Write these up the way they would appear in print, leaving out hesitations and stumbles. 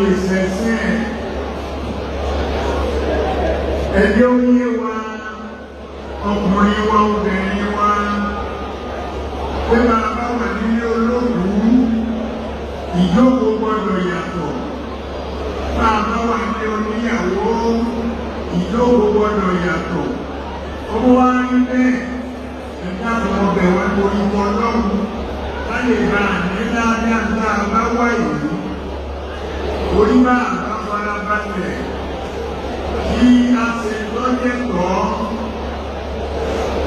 lè ṣẹ̀ṣẹ̀ ẹjọ́ yé wa ọkùnrin wa obìnrin wa pé bàbá wà nílé olóògùn ìjókòó gbọ́dọ̀ yàtọ̀ bàbá wà nílé oníyàwó ìjókòó gbọ́dọ̀ yàtọ̀ ọmọ wa ń bẹ́ẹ̀ ẹ̀ka àwọn ọbẹ̀ wa torí wọn lọ́wọ́ láyé bá ní dáadáa tá a bá wá ìlú orí bá àbá fara balẹ̀ kí a ṣe lọ́jẹ̀ tọ́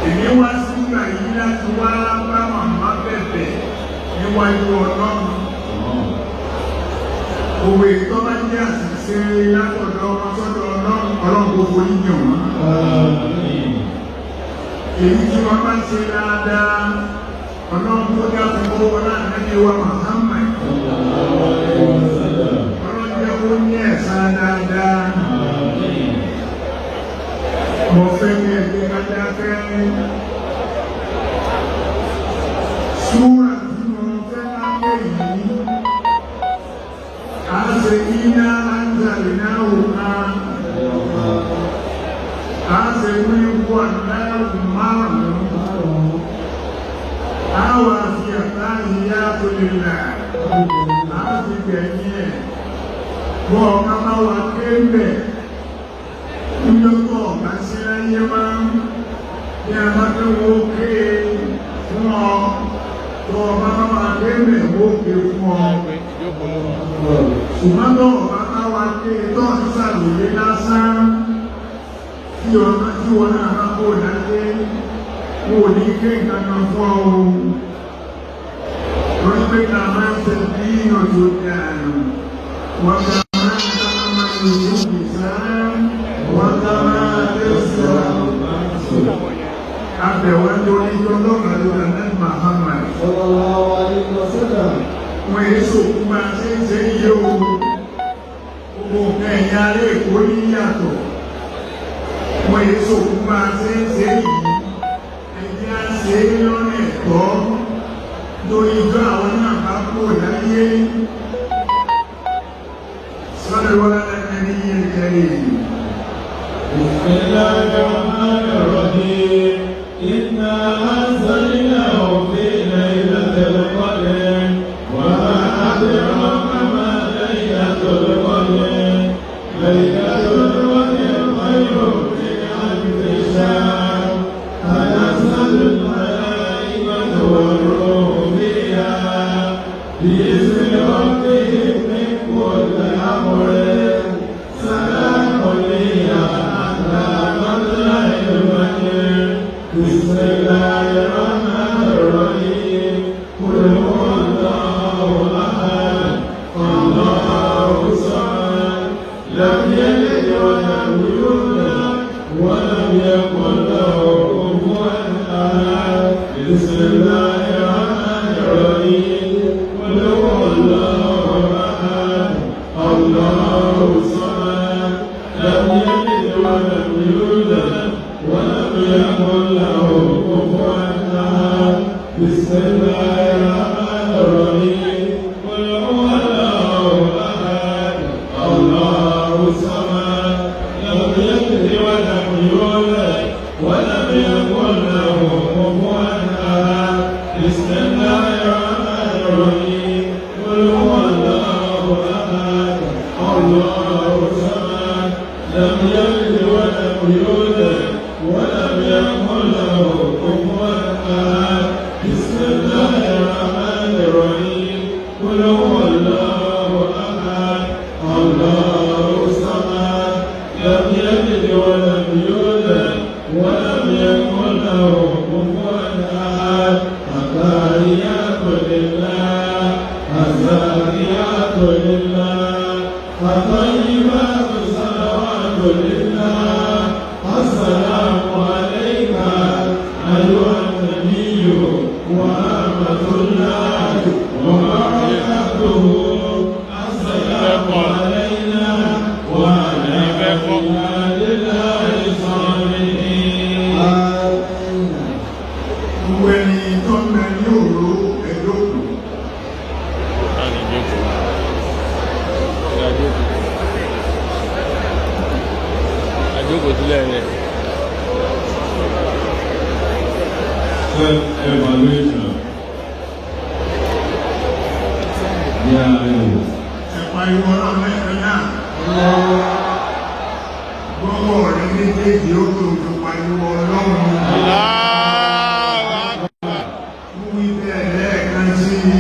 èmi wá sígbà yìí láti wá bá màmá bẹ̀bẹ̀ níwájú ọlọ́run òwe tó bá jẹ́ àṣìṣe látọ̀dọ̀ ọmọ sọ́dọ̀ ọlọ́run gbogbo yíyan wọn èyí tí wọ́n bá ṣe dáadáa ọlọ́run tó dá fún owó láti wá Muhammad ọlọ́run jẹ́ kó ní ẹ̀san dáadáa mo fẹ́ ní ẹgbẹ́ adáfẹ́ súra tí mo fẹ́ láyé yìí a ṣe iná anzalina òkà a ṣe wíwú aláàrùn márùn-ún àwa fi àtàyíyá tó lè là á fi gbẹ̀yìn ẹ̀ bọ́ ọ̀ká máa wà kéńbẹ̀ níjọ́tọ̀ ọ̀gá sí láyé máa ń bí a bá tó wó ké fún ọ tó ọba máa wà kéńbẹ̀ wó ké fún ọ ṣùgbọ́n tó ọba máa wà ké tó ṣàlùyé lásán tí ọ̀nà tí wọn náà bá kó láyé wò ní ké nǹkan kan fún ọ wọ́n pé ká máa ń tẹ̀ bí ọjọ́ dáàrù wọ́n ká máa ń tẹ́ máa ń lò ó ìsáà wọ́n ká máa tẹ́sẹ̀ àbẹ̀wẹ́ lórí ọlọ́pàá lórí ẹ̀mẹ́ Muhammad wọ́n yé sòkú máa ṣe ń ṣe yé o gbogbo nǹkan ẹ̀yà alẹ́ èkó ní yàtọ̀ wọ́n yé sòkú máa ṣe ń ṣe yìí ẹ̀jẹ̀ á ṣe é lọ́nà ẹ̀tọ́ lórí ìjọ àwọn náà bá kó láyé sọ́dọ̀ wọ́n lẹ́nu ní ẹ̀jẹ̀ yìí. بسم الله الرحمن الرحيم إنا أنزلناه في ليلة القدر وما أدراك ما ليلة القدر ليلة القدر خير من ألف شهر تنزل الملائكة والروح فيها بإذن ربهم من كل أمر سلام هي بسم الله الرحمن الرحيم قل هو الله أحد الله الصمد لم يلد ولم يولد ولم يكن له كفوا أحد بسم الله الرحمن الرحيم قل هو الله أحد الله الصمد لم يلد ولم يولد ولم يكن له كفوا أحد بسم الله الرحمن الرحيم قل هو الله أحد الله الصمد لم يلد ولم يولد ولم يكن له كفوا أحد بسم الله الرحمن الرحيم قل هو الله أحد الله الصمد لم يلد ولم يولد ولم يكن له كفوا أحد بسم الله الرحمن الرحيم قل هو الله أحد الله الصمد لم يلد ولم يولد ولم يكن له كفوا أحد التحيات لله الزاكيات لله الطيبات الصلوات لله السلام عليك أيها النبي ورحمة الله وبركاته السلام علينا وعلى عباد الله الصالحين Ẹni tó ń bẹ ní òru ẹ̀dọ́kù. Ẹ̀pà ìwọ ọlọ́run lẹ́ẹ̀kan náà. Gbogbo ọ̀rẹ́ méjèèjì ó tó tó pariwo ọlọ́run. Mú ibẹ̀ lẹ́ẹ̀kan sí i.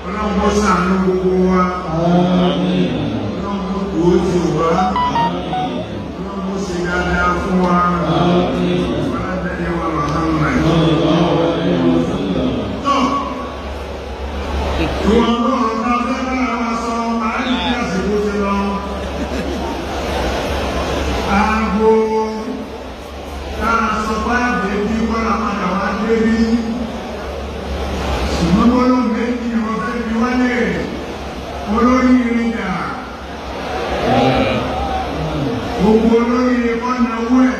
Ọlọ́run kó ṣàánú gbogbo wa. Ọlọ́run kó tó ti wá. Ọlọ́run kó ṣe dáadáa fún wa. Ọlọ́dẹ̀dẹ̀ wa Muhammad. Tọ́ ìwọ̀n ọlọ́run náà fẹ́ bára wa sọ máa ń bí àsìkò ti lọ. Aago tára sọ báyàbé bí wọ́n àmàdà wá dé rí. Ṣùgbọ́n bọ́lọ́ méjì ni wọ́n fẹ́ fi wálé olórí irin dà. Gbogbo olórí irin kọ́ náwó ẹ̀.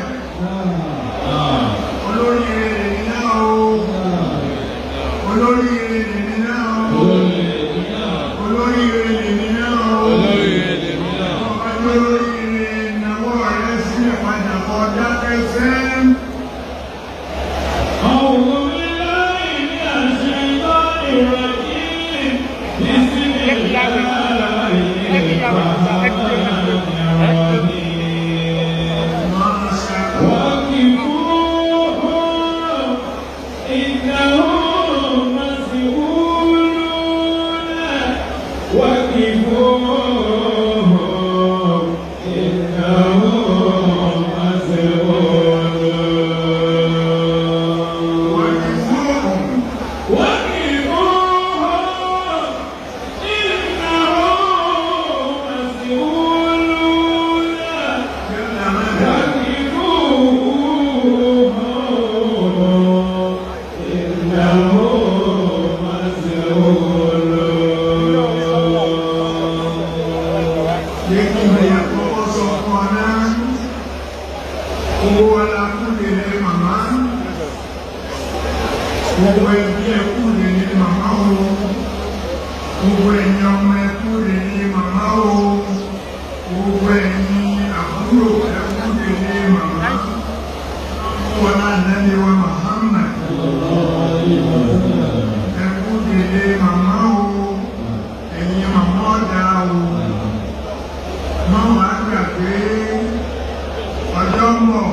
Olórí irin lè ní náà o. Olórí irin lè ní náà o. Olórí irin lè ní náà o. Ọba tó lórí irin náwó rẹ̀ sílẹ̀ padà kọ́ dákẹ́ sẹ́m. Gbogbo ẹbí ẹkú lè ní màmá o, gbogbo ẹ̀yin ọmọ ẹkú lè ní màmá o, gbogbo ẹ̀yin àbúrò ẹkú lè ní màmá. Wọ́n á nẹ́ni wa Muhammad. Ẹkú lè ní màmá o, ẹ̀yin màmá ọ̀dà o. Mọ́wàá gbàgbé ọjọ́ ń bọ̀.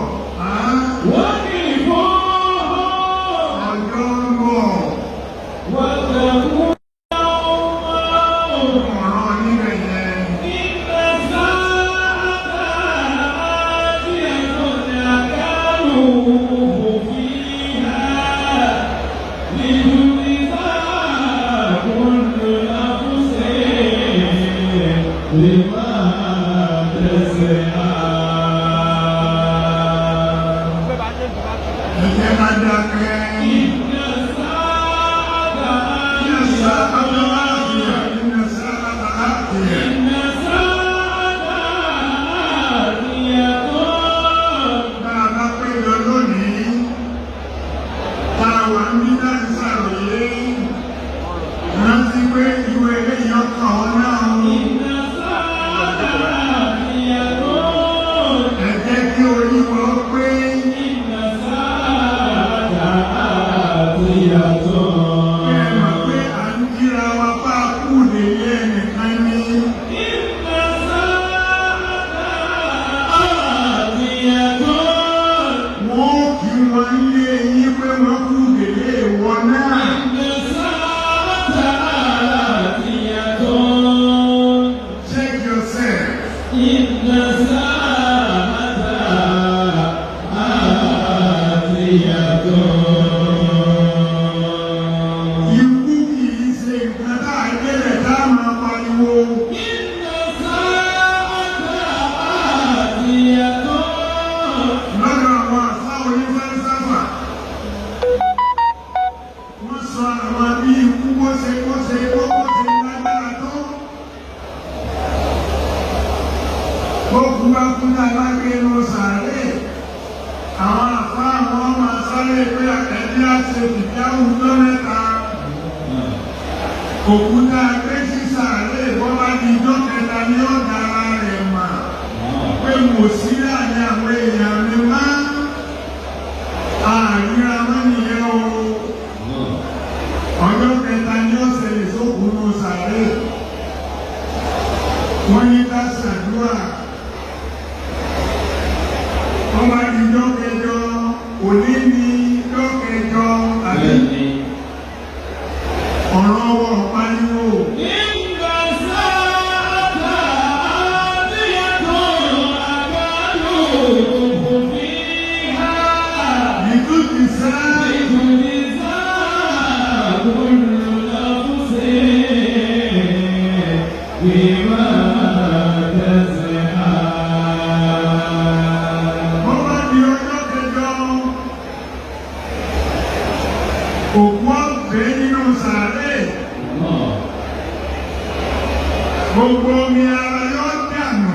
Òkúta agbésí sàárè wọ́n bá di ijọ́ kẹta ní ọ̀dà ara rẹ̀ mà pé mo sí láàrin àwọn èèyàn mi má àríra mọ́ nìyẹn o. Ọjọ́ kẹta gbogbo omi ara yóò dànù.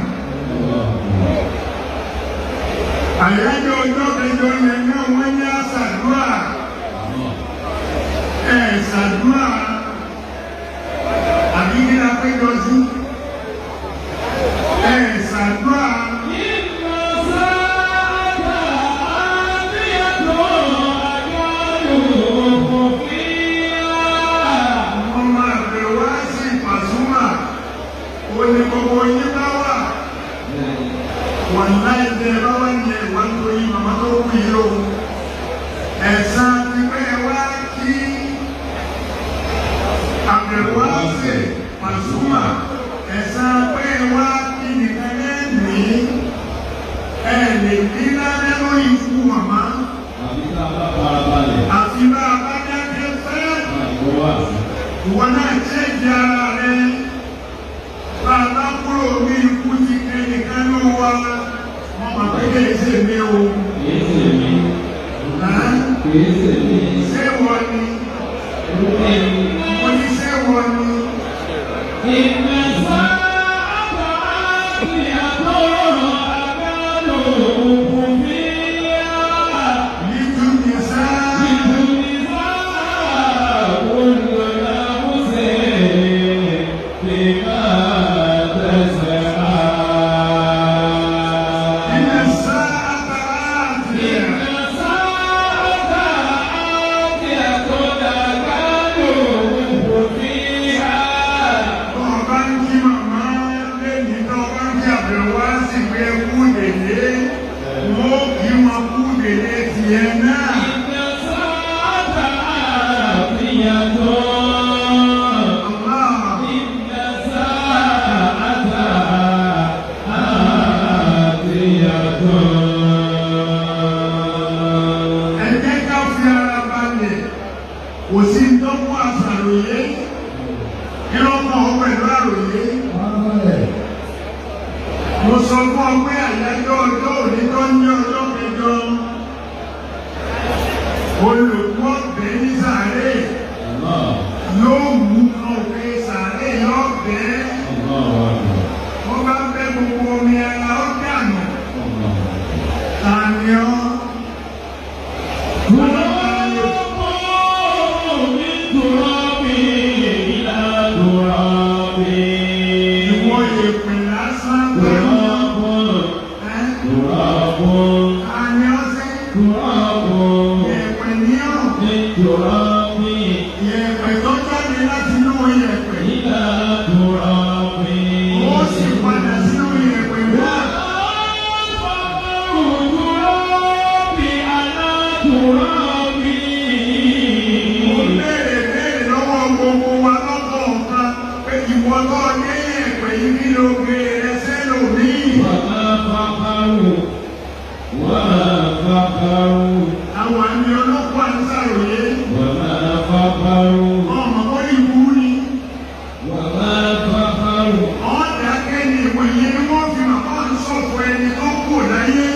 Àyájọ́ ọjọ́ kẹjọ yẹn náà wọ́n ní àṣàdúrà. Ṣàdúrà àbí kí la péjọ sí. Ṣàdúrà. Ọmọ àgbẹ̀ wá sí Pasuma, ó ní gbogbo yín bá wà. Wọ́n láì jẹ́ bá wà ní ẹ̀wà tó yí màmá tó kú yìí o. Ẹ̀san ti pẹ́ wá kí àbẹ̀wáṣe Pasuma, ẹ̀san pé wá kí nìkan lẹ́ẹ̀mí lè ní lábẹ́ lórí ikú màmá. Àfi bá a bá dákẹ́ fẹ́. Ìwọ náà ṣèjì ara rẹ. Bá a bá kúrò ní ikú ti kẹ́nìkan ló wá. Wọ́n máa pé kí èsè mi o. Ṣé wọ́n ni? Mo ní ṣé wọ́n ni? Kò sí tọ́kù àṣàròyé, kí ló mọ̀ ọ́ pẹ̀lú àròyé. Mo sọ fún ọ pé àyájọ́ ọjọ́ òní tó ń ní ọjọ́ kẹjọ. Olùkọ́ bẹ̀ ní sàárè yóò mú ọ̀pẹ sàárè yóò bẹ́. Wọ́n bá bẹ́ gbogbo omi ara ó dànù. Tàní ọ́. Àwọn àmì ọlọ́pàá ń sàròyé. Ọmọ bọ́ ìwú ni. Ọ̀dà kẹ́ni ìwọ̀n yẹn ni wọ́n fi màmá ń sọ̀fọ̀ ẹni tó kù láyé.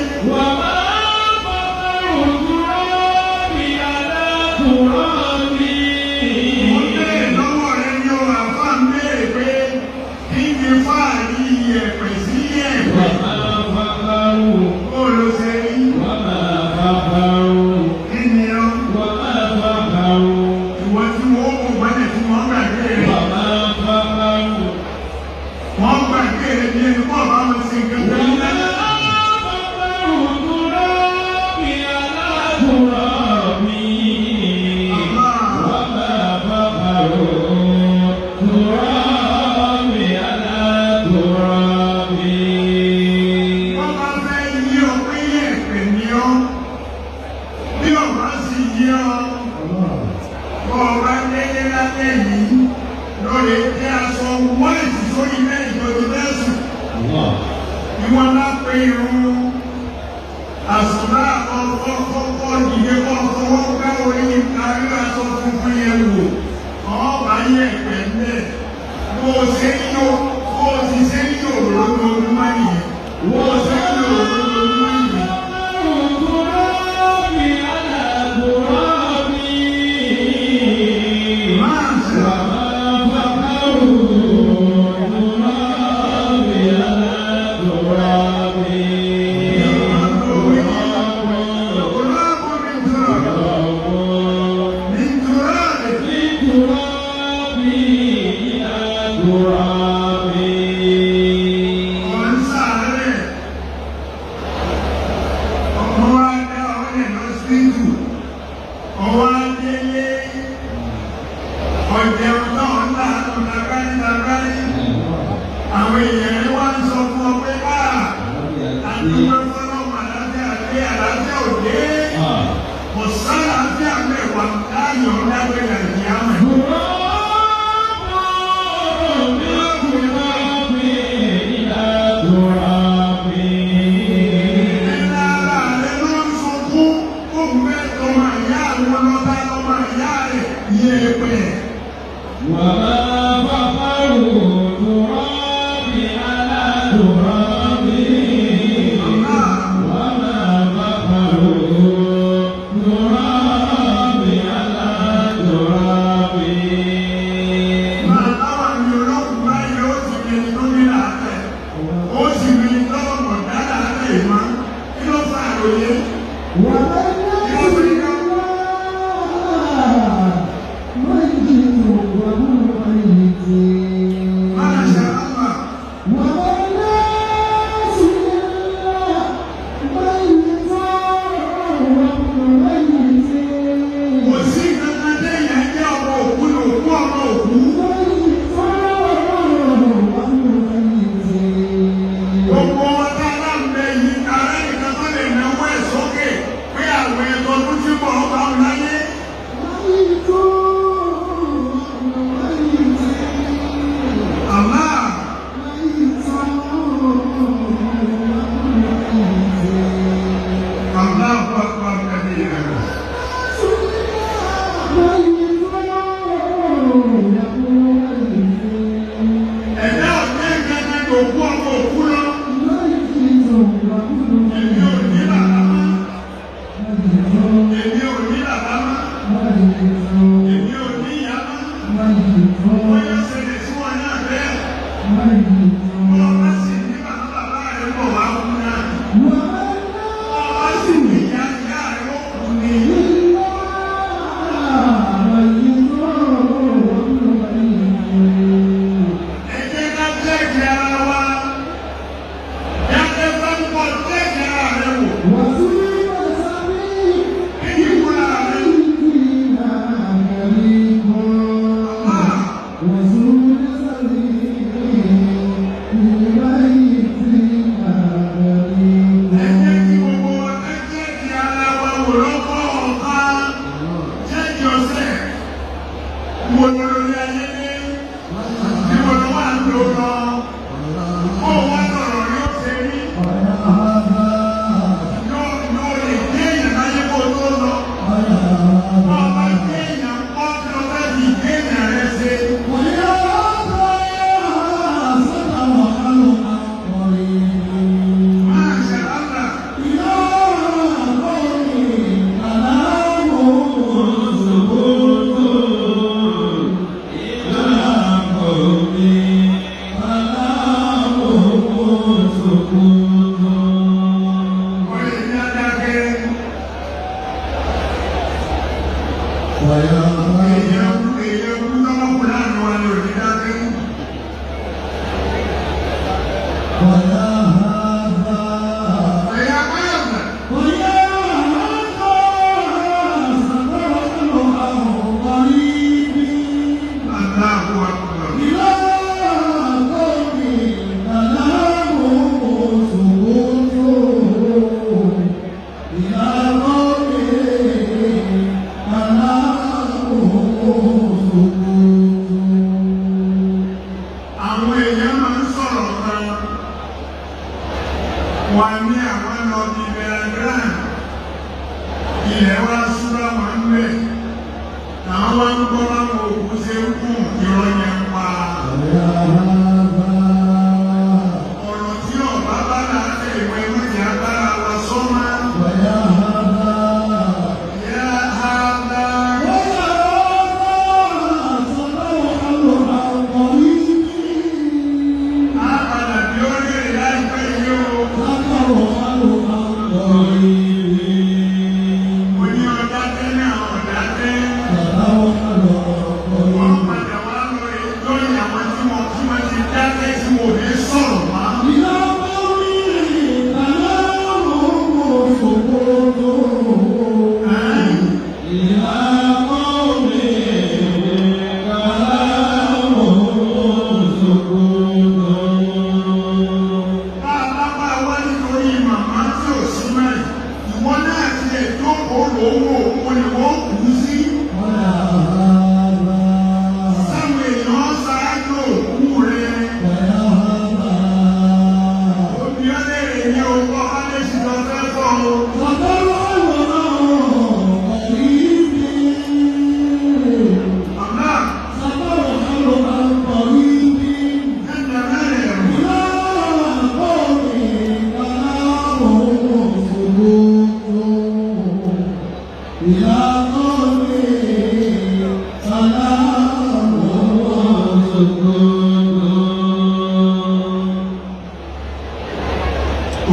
Ìwọ̀n lápẹ́ irun àṣùlá ọkọ̀ ìdíje ọkọ̀ gbá orí ìparí aṣọ funfun yẹn wò ọba yẹ pẹ̀lẹ́ bó ṣe ń yóò lójoojúmọ́ yìí bó ṣe ń yóò lójoojúmọ́ yìí. Máa ń ṣe تراب إلى تراب wọ́n sáré ọmọ wa dá ọ̀rẹ́ lọ sí ìlú ọwọ́ adélé ọ̀jẹ̀ ọ̀tọ̀ ọ̀tá àtọ̀tàkárí àwọn èèyàn wá ń sọ fún ọ pé àdúgbò fọlọ́mọ àlàáfíà òde kò sára àti àmẹ́wàá láàyò lágbègbè ìyáwó. Mana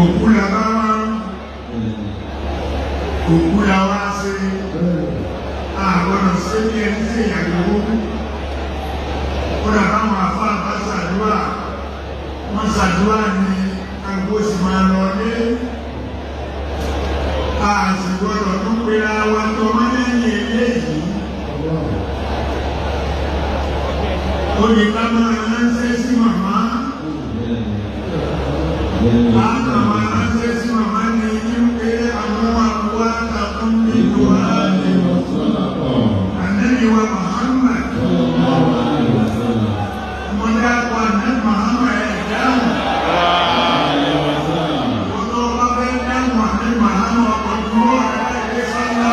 òkú la bá wá òkú la wá sí àgbọ̀dọ̀ sí ní ẹni tí ìyàwó kódà báwọn afọ àbá ṣàdúrà wọ́n ṣàdúrà ní agbó sì máa lọ ní àṣìgbọ́dọ̀ tó pera wa tó máa lẹ́yìn eléyìí ó ní ká máa ránṣẹ́ sí màmá láàrín àwọn ránṣẹ́ sí màmá ní wípé àwọn àwọ̀ àtàkùn nínú ààrẹ ànẹ́bí wa Muhammad ọmọdé àpá ànẹ́bí Muhammad ẹ̀ dáhùn ọ̀dọ́ ọba bẹ́ dáhùn ànẹ́bí Muhammad ọkọ̀ dúró ẹ̀ẹ́dẹ́ sọ́lá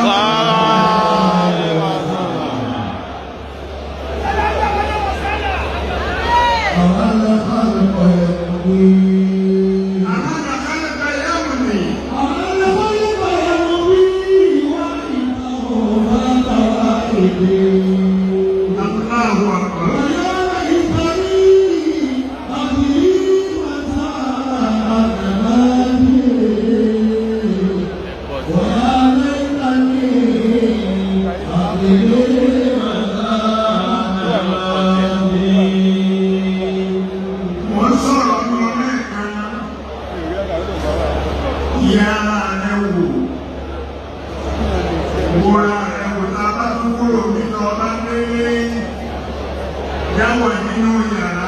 yàwó nínú yàrá